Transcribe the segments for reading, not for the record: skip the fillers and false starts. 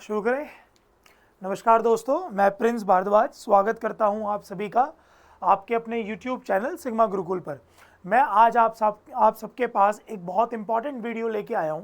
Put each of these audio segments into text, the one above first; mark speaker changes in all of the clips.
Speaker 1: शुरू करें। नमस्कार दोस्तों, मैं प्रिंस भारद्वाज स्वागत करता हूं आप सभी का आपके अपने YouTube चैनल सिग्मा गुरुकुल पर। मैं आज आप सबके पास एक बहुत इंपॉर्टेंट वीडियो लेके आया हूं,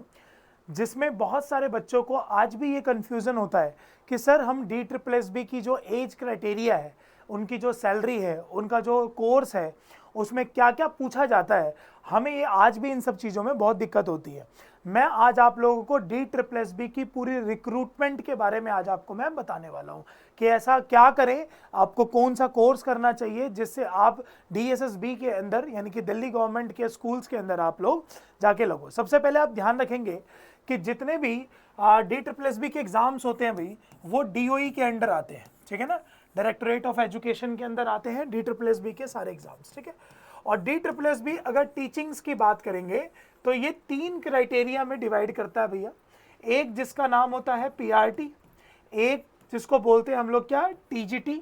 Speaker 1: जिसमें बहुत सारे बच्चों को आज भी ये कन्फ्यूज़न होता है कि सर हम DSSB की जो एज क्राइटेरिया है, उनकी जो सैलरी है, उनका जो कोर्स है, उसमें क्या क्या पूछा जाता है। हमें ये आज भी इन सब चीज़ों में बहुत दिक्कत होती है। मैं आज आप लोगों को DSSB की पूरी रिक्रूटमेंट के बारे में आज आपको मैं बताने वाला हूँ कि ऐसा क्या करें, आपको कौन सा कोर्स करना चाहिए जिससे आप DSSB के अंदर यानी कि दिल्ली गवर्नमेंट के स्कूल्स के अंदर आप लोग जाके लगो। सबसे पहले आप ध्यान रखेंगे कि जितने भी DSSB के एग्जाम्स होते हैं भाई, वो DOE के अंडर आते हैं, ठीक है ना। डायरेक्टरेट ऑफ एजुकेशन के अंदर आते हैं DSSB के सारे एग्जाम्स, ठीक है। और DSSB अगर टीचिंग्स की बात करेंगे तो ये 3 क्राइटेरिया में डिवाइड करता है भैया। एक जिसका नाम होता है PRT, एक जिसको बोलते हैं हम लोग क्या TGT,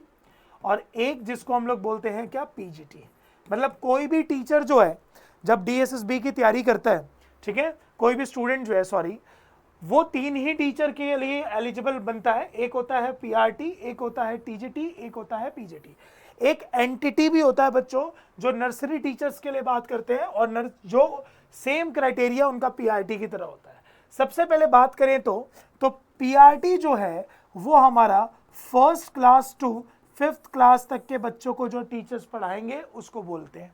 Speaker 1: और एक जिसको हम लोग बोलते हैं क्या PGT। मतलब कोई भी टीचर जो है जब DSSB की तैयारी करता है, ठीक है, कोई भी स्टूडेंट जो है सॉरी, वो 3 ही टीचर के लिए एलिजिबल बनता है। एक होता है PRT, एक होता है TGT, एक होता है PGT। एक एंटिटी भी होता है बच्चों जो नर्सरी टीचर्स के लिए बात करते हैं, और जो सेम क्राइटेरिया उनका PRT की तरह होता है। सबसे पहले बात करें तो PRT जो है वो हमारा 1st class to 5th class तक के बच्चों को जो टीचर्स पढ़ाएंगे उसको बोलते हैं।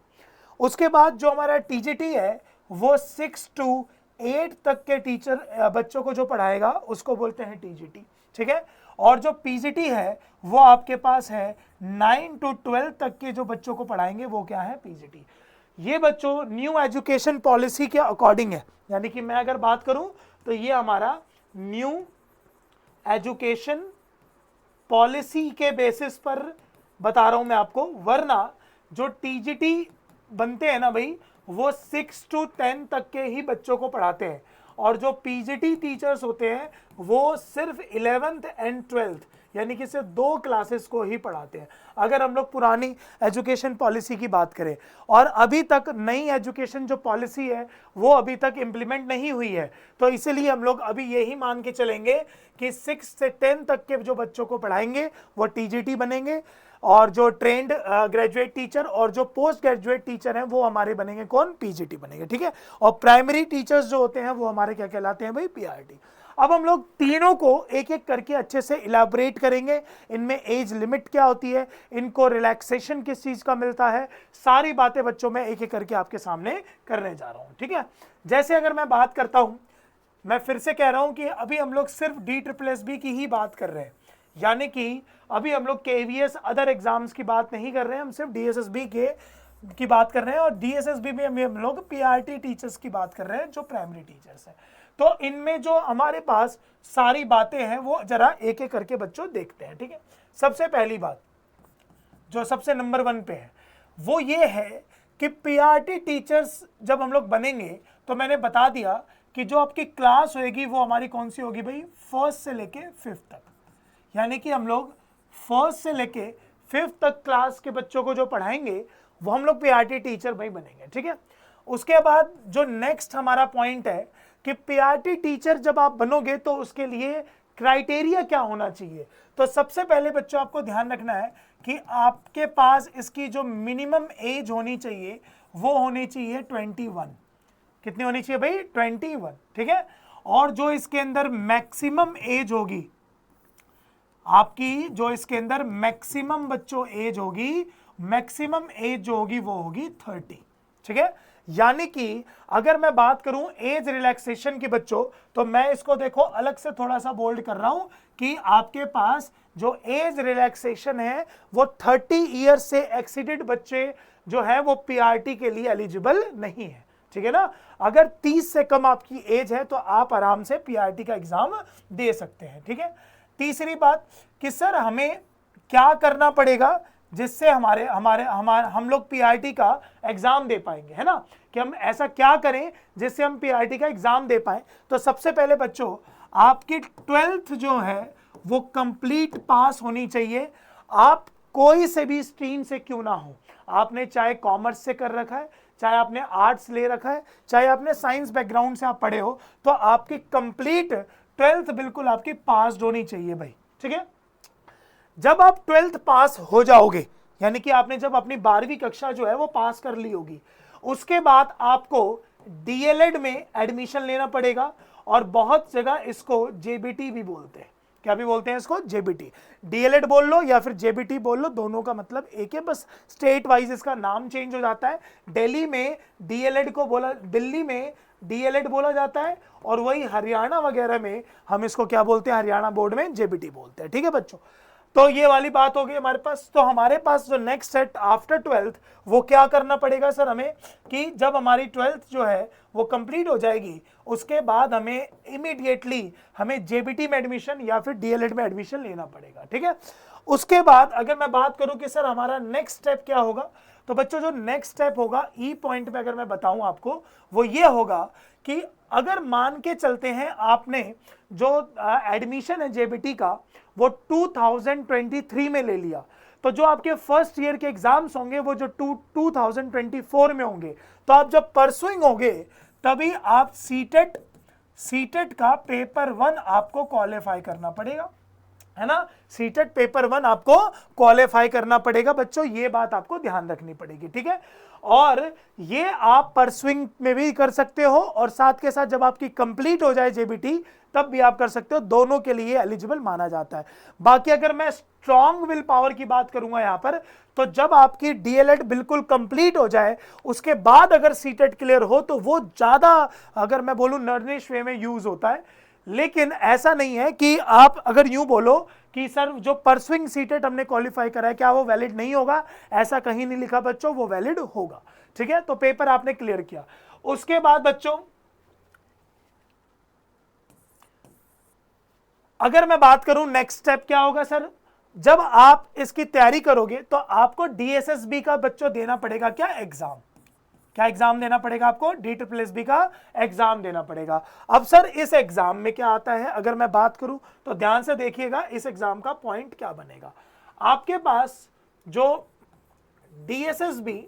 Speaker 1: उसके बाद जो हमारा TGT है वो 6 to 8 तक के टीचर बच्चों को जो पढ़ाएगा उसको बोलते हैं TGT, ठीक है। और जो PGT है वो आपके पास है 9 to 12 तक के जो बच्चों को पढ़ाएंगे वो क्या है PGT। ये बच्चों न्यू एजुकेशन पॉलिसी के अकॉर्डिंग है, यानी कि मैं अगर बात करूं तो ये हमारा न्यू एजुकेशन पॉलिसी के बेसिस पर बता रहा हूं मैं आपको। वरना जो TGT बनते हैं ना भाई, वो 6 to 10 तक के ही बच्चों को पढ़ाते हैं, और जो PGT टीचर्स होते हैं वो सिर्फ 11th and 12th यानी कि सिर्फ 2 क्लासेस को ही पढ़ाते हैं, अगर हम लोग पुरानी एजुकेशन पॉलिसी की बात करें। और अभी तक नई एजुकेशन जो पॉलिसी है वो अभी तक इम्प्लीमेंट नहीं हुई है, तो इसलिए हम लोग अभी यही मान के चलेंगे कि 6 से 10 तक के जो बच्चों को पढ़ाएंगे वो TGT बनेंगे, और जो ट्रेंड ग्रेजुएट टीचर और जो पोस्ट ग्रेजुएट टीचर हैं वो हमारे बनेंगे कौन, PGT बनेंगे, ठीक है। और प्राइमरी टीचर्स जो होते हैं वो हमारे क्या कहलाते हैं भाई, PRT। अब हम लोग तीनों को एक एक करके अच्छे से इलाबोरेट करेंगे। इनमें एज लिमिट क्या होती है, इनको रिलैक्सेशन किस चीज का मिलता है, सारी बातें बच्चों में एक एक करके आपके सामने करने जा रहा हूं, ठीक है। जैसे अगर मैं बात करता हूं, मैं फिर से कह रहा हूं कि अभी हम लोग सिर्फ DSSB की ही बात कर रहे हैं, यानी कि अभी हम लोग KVS अदर एग्जाम्स की बात नहीं कर रहे हैं, हम सिर्फ DSSB की बात कर रहे हैं। और DSSB में हम लोग PRT टीचर्स की बात कर रहे हैं जो प्राइमरी टीचर्स हैं। तो इनमें जो हमारे पास सारी बातें हैं वो जरा एक एक करके बच्चों देखते हैं, ठीक है। सबसे पहली बात जो सबसे नंबर 1 पे है वो ये है कि PRT टीचर्स जब हम लोग बनेंगे तो मैंने बता दिया कि जो आपकी क्लास होगी वो हमारी कौन सी होगी भाई, 1st से लेके 5th तक, यानी कि हम लोग 1st से लेके 5th तक क्लास के बच्चों को जो पढ़ाएंगे वो हम लोग PRT टीचर भाई बनेंगे, ठीक है। उसके बाद जो नेक्स्ट हमारा पॉइंट है कि PRT टीचर जब आप बनोगे तो उसके लिए क्राइटेरिया क्या होना चाहिए। तो सबसे पहले बच्चों आपको ध्यान रखना है कि आपके पास इसकी जो मिनिमम एज होनी चाहिए वो होनी चाहिए 21। कितनी होनी चाहिए भाई, 21, ठीक है। और जो इसके अंदर मैक्सिमम एज होगी आपकी, जो इसके अंदर मैक्सिमम बच्चों एज होगी, मैक्सिमम एज जो होगी वो होगी 30, ठीक है। यानी कि अगर मैं बात करूं एज रिलैक्सेशन की बच्चों, तो मैं इसको देखो अलग से थोड़ा सा बोल्ड कर रहा हूं कि आपके पास जो एज रिलैक्सेशन है वो 30 ईयर से एक्सीडेड बच्चे जो है वो PRT के लिए एलिजिबल नहीं है, ठीक है ना। अगर 30 से कम आपकी एज है तो आप आराम से PRT का एग्जाम दे सकते हैं, ठीक है। तीसरी बात कि सर हमें क्या करना पड़ेगा जिससे हम लोग PRT का एग्जाम दे पाएंगे, है ना, कि हम ऐसा क्या करें जिससे हम PRT का एग्जाम दे पाएं। तो सबसे पहले बच्चों आपकी 12th जो है वो कंप्लीट पास होनी चाहिए। आप कोई से भी स्ट्रीम से क्यों ना हो, आपने चाहे कॉमर्स से कर रखा है, चाहे आपने आर्ट्स ले रखा है, चाहे आपने साइंस बैकग्राउंड से आप पढ़े हो, तो आपकी कंप्लीट 12th बिल्कुल आपकी पास होनी चाहिए भाई, ठीक है। जब आप 12th पास हो जाओगे, यानी कि आपने जब अपनी 12वीं कक्षा जो है वो पास कर ली होगी, उसके बाद आपको डीएलएड में एडमिशन लेना पड़ेगा, और बहुत जगह इसको जेबीटी भी बोलते हैं। क्या भी बोलते हैं इसको? जेबीटी। डीएलएड बोल लो या फिर जेबीटी बोल लो, दोनों का मतलब एक है, बस स्टेट वाइज इसका नाम चेंज हो जाता है। दिल्ली में डीएलएड को बोला, दिल्ली में डीएलएड बोला जाता है, और वही हरियाणा वगैरह में हम इसको क्या बोलते हैं, हरियाणा बोर्ड में जेबीटी बोलते हैं, ठीक है बच्चों। तो ये वाली बात हो गई हमारे पास। तो हमारे पास जो नेक्स्ट सेट आफ्टर 12th वो क्या करना पड़ेगा सर हमें, कि जब हमारी 12th जो है वो कंप्लीट हो जाएगी, उसके बाद हमें इमीडिएटली हमें जेबीटी में एडमिशन या फिर डीएलएड में एडमिशन लेना पड़ेगा, ठीक है। उसके बाद अगर मैं बात करूं कि सर हमारा नेक्स्ट स्टेप क्या होगा, तो बच्चों जो नेक्स्ट स्टेप होगा ई पॉइंट में अगर मैं बताऊं आपको, वो ये होगा कि अगर मान के चलते हैं आपने जो एडमिशन है जेबीटी का वो 2023 में ले लिया, तो जो आपके फर्स्ट ईयर के एग्जाम्स होंगे वो जो 2024 में होंगे, तो आप जब परसुइंग होंगे तभी आप सीटेट का पेपर 1 आपको क्वालिफाई करना पड़ेगा, है ना। सीटेट पेपर 1 आपको क्वालिफाई करना पड़ेगा बच्चों, ये बात आपको ध्यान रखनी पड़ेगी, ठीक है। और ये आप परस्विंग में भी कर सकते हो, और साथ के साथ जब आपकी कंप्लीट हो जाए जेबीटी तब भी आप कर सकते हो, दोनों के लिए एलिजिबल माना जाता है। बाकी अगर मैं स्ट्रॉन्ग विल पावर की बात करूंगा यहां पर, तो जब आपकी डीएलएड बिल्कुल कंप्लीट हो जाए उसके बाद अगर सीटेट क्लियर हो तो वो ज्यादा, अगर मैं बोलूं नर्निश वे में यूज होता है। लेकिन ऐसा नहीं है कि आप अगर यूं बोलो कि सर जो परस्विंग सीटेट हमने क्वालिफाई करा है क्या वो वैलिड नहीं होगा, ऐसा कहीं नहीं लिखा बच्चों, वो वैलिड होगा, ठीक है। तो पेपर आपने क्लियर किया। उसके बाद बच्चों अगर मैं बात करूं नेक्स्ट स्टेप क्या होगा सर, जब आप इसकी तैयारी करोगे तो आपको डीएसएसबी का बच्चों देना पड़ेगा क्या एग्जाम, क्या एग्जाम देना पड़ेगा आपको, DSSB का एग्जाम देना पड़ेगा। अब सर इस एग्जाम में क्या आता है, अगर मैं बात करूं तो ध्यान से देखिएगा इस एग्जाम का पॉइंट क्या बनेगा। आपके पास जो DSSB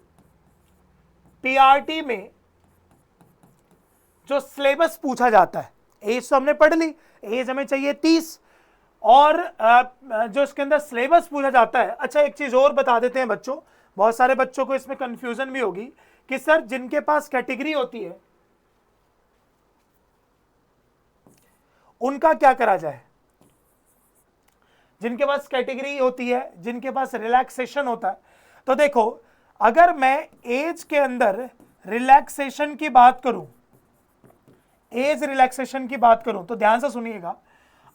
Speaker 1: PRT में जो सिलेबस पूछा जाता है, एज तो हमने पढ़ ली, एज हमें चाहिए 30, और जो इसके अंदर सिलेबस पूछा जाता है। अच्छा एक चीज और बता देते हैं बच्चों, बहुत सारे बच्चों को इसमें कंफ्यूजन भी होगी कि सर जिनके पास कैटेगरी होती है उनका क्या करा जाए। जिनके पास कैटेगरी होती है, जिनके पास रिलैक्सेशन होता है, तो देखो अगर मैं एज के अंदर रिलैक्सेशन की बात करूं, एज रिलैक्सेशन की बात करूं तो ध्यान से सुनिएगा,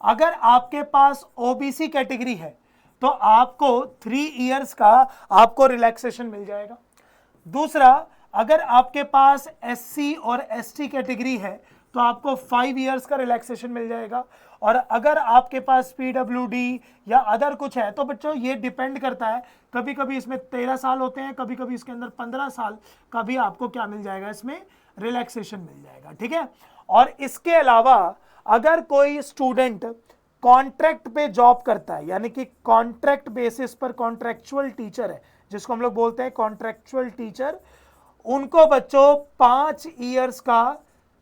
Speaker 1: अगर आपके पास ओबीसी कैटेगरी है तो आपको 3 इयर्स का आपको रिलैक्सेशन मिल जाएगा। दूसरा, अगर आपके पास एससी और एसटी कैटेगरी है तो आपको 5 इयर्स का रिलैक्सेशन मिल जाएगा। और अगर आपके पास पीडब्ल्यूडी या अदर कुछ है तो बच्चों ये डिपेंड करता है, कभी कभी इसमें 13 साल होते हैं, कभी कभी इसके अंदर 15 साल का भी आपको क्या मिल जाएगा, इसमें रिलैक्सेशन मिल जाएगा, ठीक है। और इसके अलावा अगर कोई स्टूडेंट कॉन्ट्रैक्ट पे जॉब करता है, यानी कि कॉन्ट्रैक्ट बेसिस पर कॉन्ट्रैक्चुअल टीचर है, जिसको हम लोग बोलते हैं कॉन्ट्रैक्चुअल टीचर, उनको बच्चों 5 इयर्स का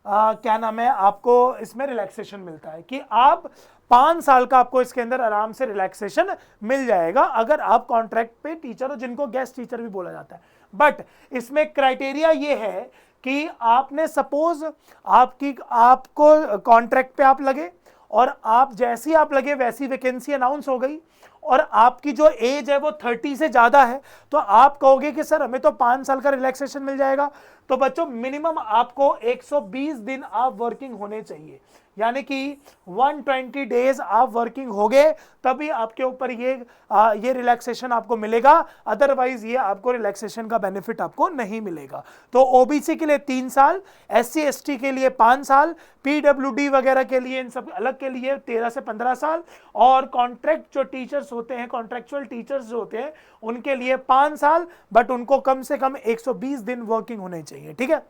Speaker 1: क्या नाम है आपको इसमें रिलैक्सेशन मिलता है, कि आप 5 साल का आपको इसके अंदर आराम से रिलैक्सेशन मिल जाएगा अगर आप कॉन्ट्रैक्ट पे टीचर हो, जिनको गेस्ट टीचर भी बोला जाता है। बट इसमें क्राइटेरिया ये है कि आपने सपोज आपको कॉन्ट्रैक्ट पे आप लगे और आप जैसी आप लगे वैसी वैकेंसी अनाउंस हो गई और आपकी जो एज है वो 30 से ज्यादा है, तो आप कहोगे कि सर हमें तो 5 साल का रिलैक्सेशन मिल जाएगा। तो बच्चों मिनिमम आपको 120 दिन आप वर्किंग होने चाहिए, यानी कि 120 डेज आप वर्किंग हो गए तभी आपके ऊपर ये रिलैक्सेशन आपको मिलेगा, अदरवाइज ये आपको रिलैक्सेशन का बेनिफिट आपको नहीं मिलेगा। तो ओबीसी के लिए 3 साल, एससी एसटी के लिए 5 साल, पीडब्ल्यूडी वगैरह के लिए, इन सब अलग के लिए 13 से 15 साल, और कॉन्ट्रैक्ट जो टीचर्स होते हैं, कॉन्ट्रैक्चुअल टीचर्स जो होते हैं उनके लिए 5 साल, बट उनको कम से कम 120 दिन वर्किंग होने चाहिए, ठीक है।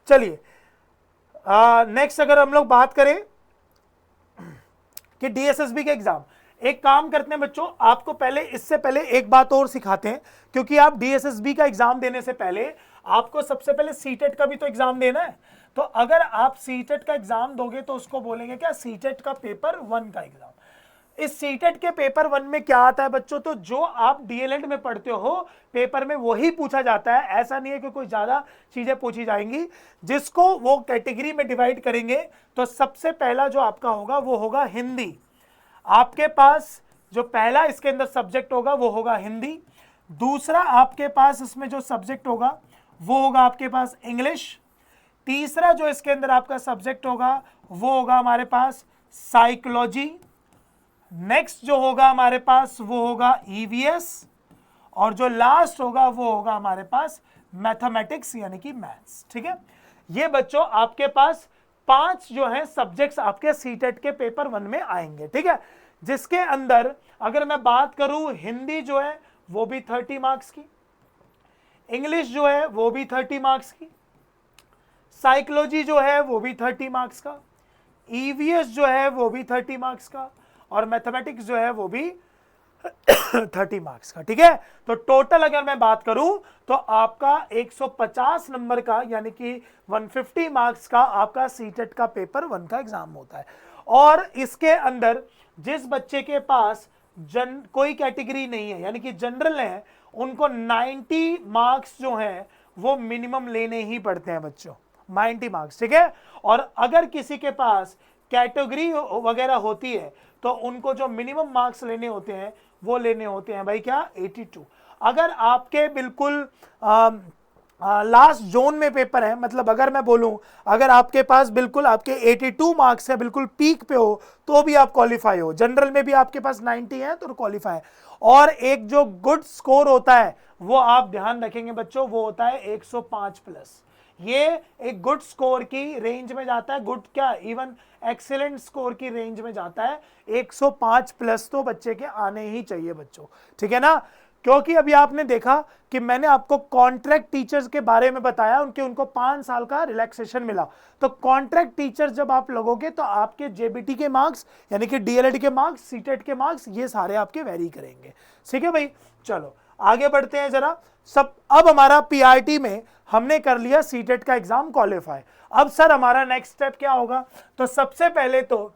Speaker 1: चलिए नेक्स्ट अगर हम लोग बात करें कि डीएसएसबी के एग्जाम, एक काम करते हैं बच्चों, आपको पहले इससे पहले एक बात और सिखाते हैं, क्योंकि आप डीएसएसबी का एग्जाम देने से पहले आपको सबसे पहले सीटेट का भी तो एग्जाम देना है। तो अगर आप सीटेट का एग्जाम दोगे तो उसको बोलेंगे क्या, सीटेट का पेपर 1 का एग्जाम। इस सीटेट के पेपर 1 में क्या आता है बच्चों, तो जो आप डीएलएड में पढ़ते हो पेपर में वही पूछा जाता है। ऐसा नहीं है कि कोई ज्यादा चीजें पूछी जाएंगी। जिसको वो कैटेगरी में डिवाइड करेंगे तो सबसे पहला जो आपका होगा वो होगा हिंदी। आपके पास जो पहला इसके अंदर सब्जेक्ट होगा वो होगा हिंदी। दूसरा आपके पास इसमें जो सब्जेक्ट होगा वो होगा आपके पास इंग्लिश। तीसरा जो इसके अंदर आपका सब्जेक्ट होगा वो होगा हमारे पास साइकोलॉजी। नेक्स्ट जो होगा हमारे पास वो होगा ईवीएस। और जो लास्ट होगा वो होगा हमारे पास मैथमेटिक्स यानी कि मैथ्स। ठीक है, ये बच्चों आपके पास 5 जो है सब्जेक्ट्स आपके सीटेट के पेपर 1 में आएंगे। ठीक है, जिसके अंदर अगर मैं बात करूं, हिंदी जो है वो भी 30 मार्क्स की, इंग्लिश जो है वो भी 30 मार्क्स की, साइकोलॉजी जो है वो भी 30 मार्क्स का, ईवीएस जो है वो भी 30 मार्क्स का, और मैथमेटिक्स जो है वो भी 30 मार्क्स का। ठीक है, तो टोटल अगर मैं बात करूं तो आपका 150 नंबर का यानी कि 150 मार्क्स का आपका सीटेट का पेपर 1 का एग्जाम होता है। और इसके अंदर जिस बच्चे के पास कोई कैटेगरी नहीं है यानी कि जनरल है, उनको 90 मार्क्स जो हैं वो मिनिमम लेने ही पड़ते हैं बच्चों, 90 मार्क्स। ठीक है, और अगर किसी के पास कैटेगरी वगैरह होती है तो उनको जो मिनिमम मार्क्स लेने होते हैं वो लेने होते हैं भाई क्या, 82। अगर आपके बिल्कुल लास्ट जोन में पेपर है, मतलब अगर मैं बोलूं अगर आपके पास बिल्कुल आपके 82 मार्क्स है, बिल्कुल पीक पे हो, तो भी आप क्वालिफाई हो। जनरल में भी आपके पास 90 है तो क्वालिफाई है। और एक जो गुड स्कोर होता है वो आप ध्यान रखेंगे बच्चों, वो होता है 105 प्लस। ये एक गुड स्कोर की रेंज में जाता है, गुड क्या इवन एक्सीलेंट स्कोर की रेंज में जाता है। 105 प्लस तो बच्चे के आने ही चाहिए बच्चों। ठीक है ना, क्योंकि अभी आपने देखा कि मैंने आपको कॉन्ट्रैक्ट टीचर्स के बारे में बताया, उनको 5 साल का रिलैक्सेशन मिला। तो कॉन्ट्रैक्ट टीचर्स जब आप लगोगे तो आपके जेबीटी के मार्क्स यानी कि डीएलएड के मार्क्स, सीटेट के मार्क्स, ये सारे आपके वेरी करेंगे। ठीक है भाई, चलो आगे बढ़ते हैं जरा। अब हमारा पीआरटी में हमने कर लिया सीटेट का एग्जाम क्वालिफाई। अब सर हमारा नेक्स्ट स्टेप क्या होगा, तो सबसे पहले तो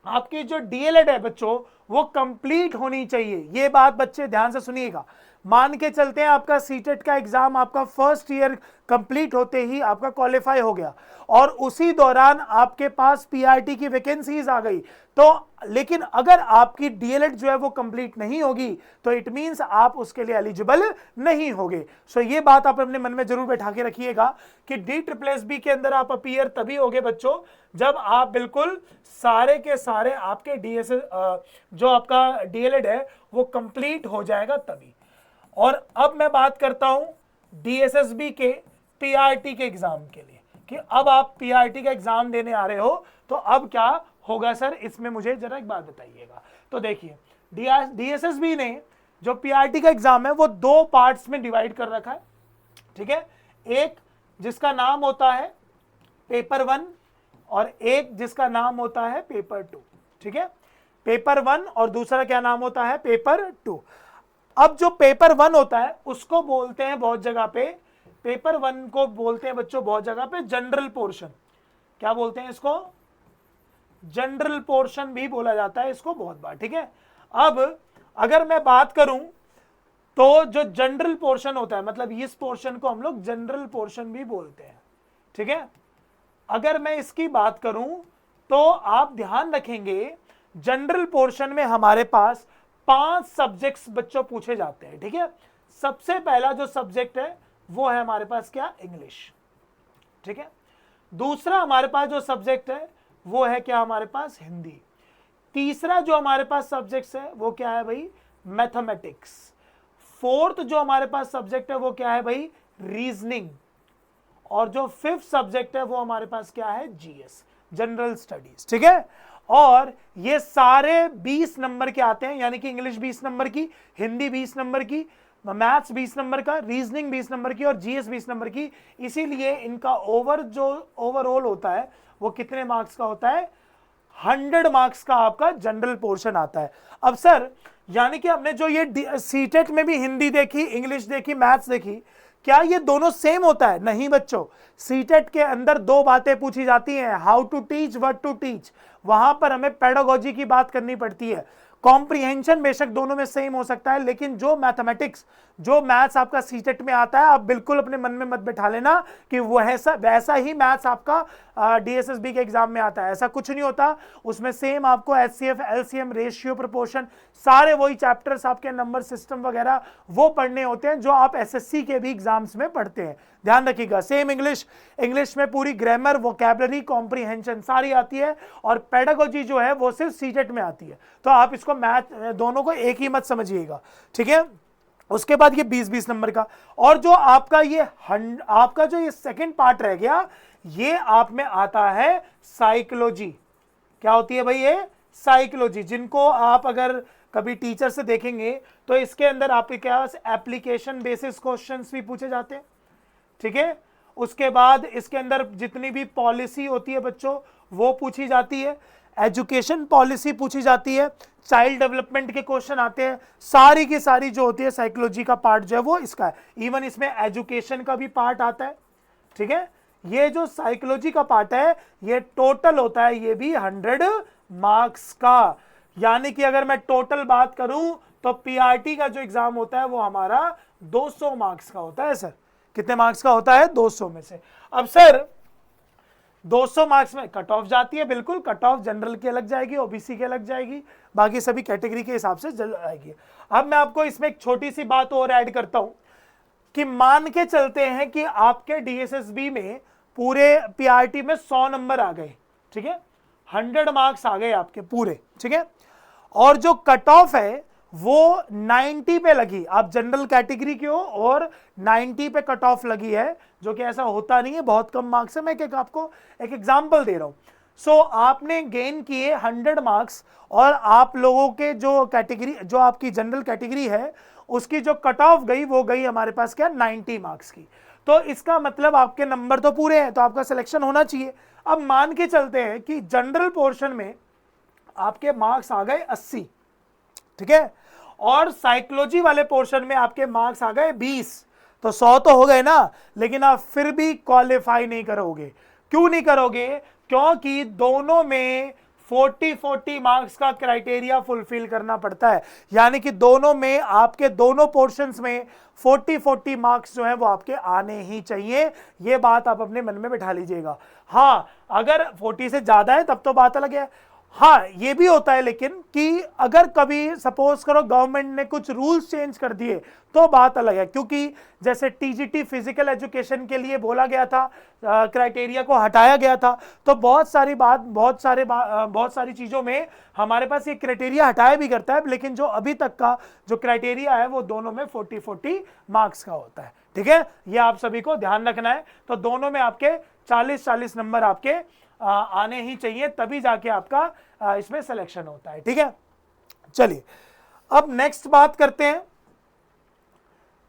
Speaker 1: आपकी जो डीएलएड है बच्चों वो कंप्लीट होनी चाहिए। ये बात बच्चे ध्यान से सुनिएगा। मान के चलते हैं आपका सीटेट का एग्जाम आपका फर्स्ट ईयर कंप्लीट होते ही आपका क्वालिफाई हो गया और उसी दौरान आपके पास पीआरटी की वैकेंसीज आ गई, तो लेकिन अगर आपकी डीएलएड जो है वो कंप्लीट नहीं होगी तो इट मींस आप उसके लिए एलिजिबल नहीं होगे। सो ये बात आप अपने मन में जरूर बैठा के रखिएगा कि DSSB के अंदर आप अपीयर तभी होगे बच्चों जब आप बिल्कुल सारे के सारे आपके जो आपका डीएलएड है वो कंप्लीट हो जाएगा तभी। और अब मैं बात करता हूं DSSB के पीआरटी के एग्जाम के लिए कि अब आप पीआरटी का एग्जाम देने आ रहे हो तो अब क्या होगा सर, इसमें मुझे जरा एक बात बताइएगा। तो देखिए DSSB ने जो पीआरटी का एग्जाम है वो 2 पार्ट्स में डिवाइड कर रखा है। ठीक है, एक जिसका नाम होता है पेपर 1 और एक जिसका नाम होता है पेपर 2। ठीक है, पेपर 1 और दूसरा क्या नाम होता है, पेपर 2। अब जो पेपर 1 होता है उसको बोलते हैं बहुत जगह पे, पेपर 1 को बोलते हैं बच्चों बहुत जगह पे जनरल पोर्शन। क्या बोलते हैं इसको, जनरल पोर्शन भी बोला जाता है इसको बहुत बार। ठीक है, अब अगर मैं बात करूं तो जो जनरल पोर्शन होता है मतलब इस पोर्शन को हम लोग जनरल पोर्शन भी बोलते हैं। ठीक है, अगर मैं इसकी बात करूं तो आप ध्यान रखेंगे जनरल पोर्शन में हमारे पास 5 सब्जेक्ट्स बच्चों पूछे जाते हैं। ठीक है, सबसे पहला जो सब्जेक्ट है वो है हमारे पास क्या, इंग्लिश। ठीक है, दूसरा हमारे पास जो सब्जेक्ट है वो है क्या, हमारे पास हिंदी। तीसरा जो हमारे पास सब्जेक्ट्स है वो क्या है भाई, मैथमेटिक्स। फोर्थ जो हमारे पास सब्जेक्ट है वो क्या है भाई, रीजनिंग। और जो 5th सब्जेक्ट है वो हमारे पास क्या है, जीएस, जनरल स्टडीज। ठीक है, और ये सारे 20 नंबर के आते हैं यानी कि इंग्लिश 20 नंबर की, हिंदी 20 नंबर की, मैथ्स 20 नंबर का, रीजनिंग 20 नंबर की और जीएस 20 नंबर की। इसीलिए इनका ओवरऑल होता है वो कितने मार्क्स का होता है, 100 मार्क्स का आपका जनरल पोर्शन आता है। अब सर यानी कि हमने जो ये सीटेट में भी हिंदी देखी, इंग्लिश देखी, मैथ्स देखी, क्या ये दोनों सेम होता है? नहीं बच्चों, सीटेट के अंदर दो बातें पूछी जाती हैं, how to teach, what to teach. वहां पर हमें पेडागोजी की बात करनी पड़ती है। कॉम्प्रिहेंशन बेशक दोनों में सेम हो सकता है, लेकिन जो मैथमेटिक्स, जो मैथ्स आपका सीटेट में आता है, आप बिल्कुल अपने मन में मत बैठा लेना कि वैसा ही मैथ्स आपका डीएसएसबी के एग्जाम में आता है। ऐसा कुछ नहीं होता। उसमें सेम आपको एचसीएफ, एलसीएम, रेशियो, प्रोपोर्शन, सारे वही चैप्टर्स, आपके नंबर सिस्टम वगैरह वो पढ़ने होते हैं जो आप एसएससी के भी एग्जाम्स में पढ़ते हैं। ध्यान रखिएगा। सेम इंग्लिश में पूरी ग्रामर, वोकैबुलरी, कॉम्प्रिहेंशन सारी आती है, और पेडागोजी जो है वो सिर्फ सीटेट में आती है। तो आप इसको मैथ दोनों को एक ही मत समझिएगा, ठीक है। उसके बाद ये 20-20 नंबर का, और जो आपका ये सेकंड पार्ट रह गया, ये आप में आता है साइकोलॉजी। क्या होती है भाई? ये साइकोलॉजी, जिनको आप अगर कभी टीचर से देखेंगे तो इसके अंदर आपके क्या एप्लीकेशन बेसिस क्वेश्चंस भी पूछे जाते हैं, ठीक है। उसके बाद इसके अंदर जितनी भी पॉलिसी होती है बच्चों वो पूछी जाती है, एजुकेशन पॉलिसी पूछी जाती है, चाइल्ड डेवलपमेंट के क्वेश्चन आते हैं, सारी की सारी जो होती है साइकोलॉजी का पार्ट जो है वो इसका है। इवन इसमें एजुकेशन का भी पार्ट आता है, ठीक है। ये जो साइकोलॉजी का पार्ट है ये टोटल होता है, ये भी 100 मार्क्स का। यानी कि अगर मैं टोटल बात करूं तो पीआरटी का जो एग्जाम होता है वो हमारा 200 मार्क्स का होता है। सर कितने मार्क्स का होता है? 200 में से। अब सर 200 मार्क्स में कट ऑफ जाती है, बिल्कुल कट ऑफ जनरल की अलग जाएगी, ओबीसी की अलग जाएगी, बाकी सभी कैटेगरी के हिसाब से जाएगी। अब मैं आपको इसमें एक छोटी सी बात और ऐड करता हूं कि मान के चलते हैं कि आपके डीएसएसबी में पूरे पीआरटी में 100 नंबर आ गए, ठीक है, 100 मार्क्स आ गए आपके पूरे, ठीक है, और जो कट ऑफ है वो 90 पे लगी। आप जनरल कैटेगरी के हो और 90 पे कट ऑफ लगी है, जो कि ऐसा होता नहीं है, बहुत कम मार्क्स है। मैं आपको एक एग्जांपल दे रहा हूं। सो आपने गेन किए 100 मार्क्स, और आप लोगों के जो कैटेगरी, जो आपकी जनरल कैटेगरी है उसकी जो कट ऑफ गई वो गई हमारे पास क्या, 90 मार्क्स की। तो इसका मतलब आपके नंबर तो पूरे हैं, तो आपका सिलेक्शन होना चाहिए। अब मान के चलते हैं कि जनरल पोर्शन में आपके मार्क्स आ गए 80, ठीक है, और साइकोलॉजी वाले पोर्शन में आपके मार्क्स आ गए 20, तो 100 तो हो गए ना, लेकिन आप फिर भी क्वालिफाई नहीं करोगे। क्यों नहीं करोगे? क्योंकि दोनों में 40-40 मार्क्स का क्राइटेरिया फुलफिल करना पड़ता है। यानी कि दोनों में, आपके दोनों पोर्शंस में 40-40 मार्क्स जो है वो आपके आने ही चाहिए। ये बात आप अपने मन में बैठा लीजिएगा। हाँ, अगर 40 से ज्यादा है तब तो बात अलग है। हाँ, ये भी होता है लेकिन कि अगर कभी सपोज करो गवर्नमेंट ने कुछ रूल्स चेंज कर दिए तो बात अलग है, क्योंकि जैसे टीजीटी फिजिकल एजुकेशन के लिए बोला गया था, क्राइटेरिया को हटाया गया था, तो बहुत सारी चीज़ों में हमारे पास ये क्राइटेरिया हटाया भी करता है, लेकिन जो अभी तक का जो क्राइटेरिया है वो दोनों में 40-40 मार्क्स का होता है, ठीक है। ये आप सभी को ध्यान रखना है। तो दोनों में आपके 40-40 नंबर आपके आने ही चाहिए, तभी जाके आपका इसमें सिलेक्शन होता है, ठीक है। चलिए अब नेक्स्ट बात करते हैं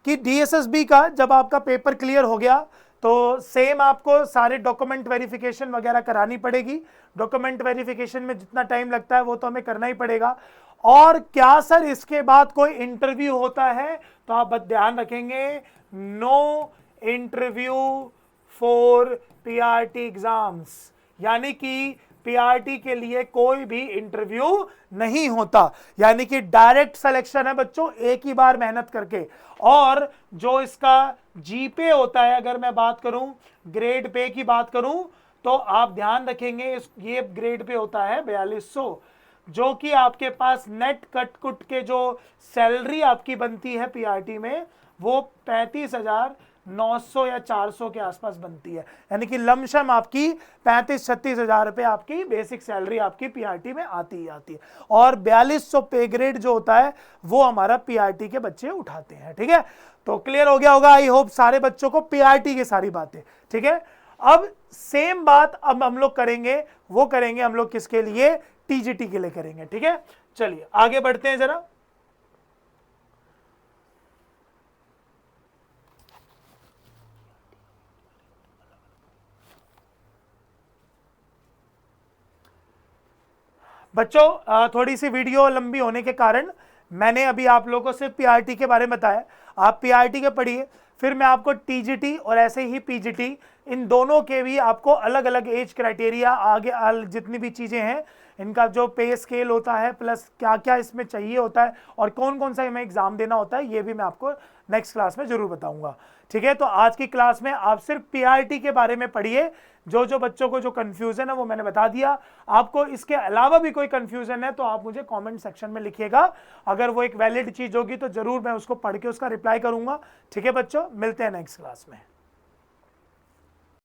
Speaker 1: कि डीएसएसबी का जब आपका पेपर क्लियर हो गया तो सेम आपको सारे डॉक्यूमेंट वेरिफिकेशन वगैरह करानी पड़ेगी। डॉक्यूमेंट वेरिफिकेशन में जितना टाइम लगता है वो तो हमें करना ही पड़ेगा। और क्या सर इसके बाद कोई इंटरव्यू होता है? तो आप ध्यान रखेंगे, no interview for PRT exams, यानी कि पीआरटी के लिए कोई भी इंटरव्यू नहीं होता, यानी कि डायरेक्ट सिलेक्शन है बच्चों, एक ही बार मेहनत करके। और जो इसका जीपे होता है, अगर मैं बात करूं ग्रेड पे की बात करूं, तो आप ध्यान रखेंगे ये ग्रेड पे होता है 4200, जो कि आपके पास नेट कट कुट के जो सैलरी आपकी बनती है पीआरटी में वो 35,900 या 400 के आसपास बनती है। यानी कि लमसम आपकी 35-36 हजार रुपये आपकी बेसिक सैलरी आपकी पीआरटी में आती ही आती है। और 4200 पे ग्रेड जो होता है वो हमारा पीआरटी के बच्चे उठाते हैं, ठीक है। तो क्लियर हो गया होगा, आई होप सारे बच्चों को पीआरटी की सारी बातें, ठीक है। अब सेम बात अब हम लोग करेंगे, वो करेंगे हम लोग किसके लिए, टीजीटी के लिए करेंगे, ठीक है। चलिए आगे बढ़ते हैं जरा। बच्चों थोड़ी सी वीडियो लंबी होने के कारण मैंने अभी आप लोगों को सिर्फ पीआरटी के बारे में बताया। आप पीआरटी के पढ़िए, फिर मैं आपको टीजीटी और ऐसे ही पीजीटी इन दोनों के भी आपको अलग अलग एज क्राइटेरिया, आगे जितनी भी चीज़ें हैं इनका जो पे स्केल होता है, प्लस क्या क्या इसमें चाहिए होता है और कौन कौन सा हमें एग्जाम देना होता है, ये भी मैं आपको नेक्स्ट क्लास में जरूर बताऊंगा। ठीक है, तो आज की क्लास में आप सिर्फ पीआरटी के बारे में पढ़िए। जो जो बच्चों को जो कंफ्यूजन है वो मैंने बता दिया। आपको इसके अलावा भी कोई कंफ्यूजन है तो आप मुझे कमेंट सेक्शन में लिखिएगा। अगर वो एक वैलिड चीज होगी तो जरूर मैं उसको पढ़ के उसका रिप्लाई करूंगा। ठीक है बच्चों, मिलते हैं नेक्स्ट क्लास में।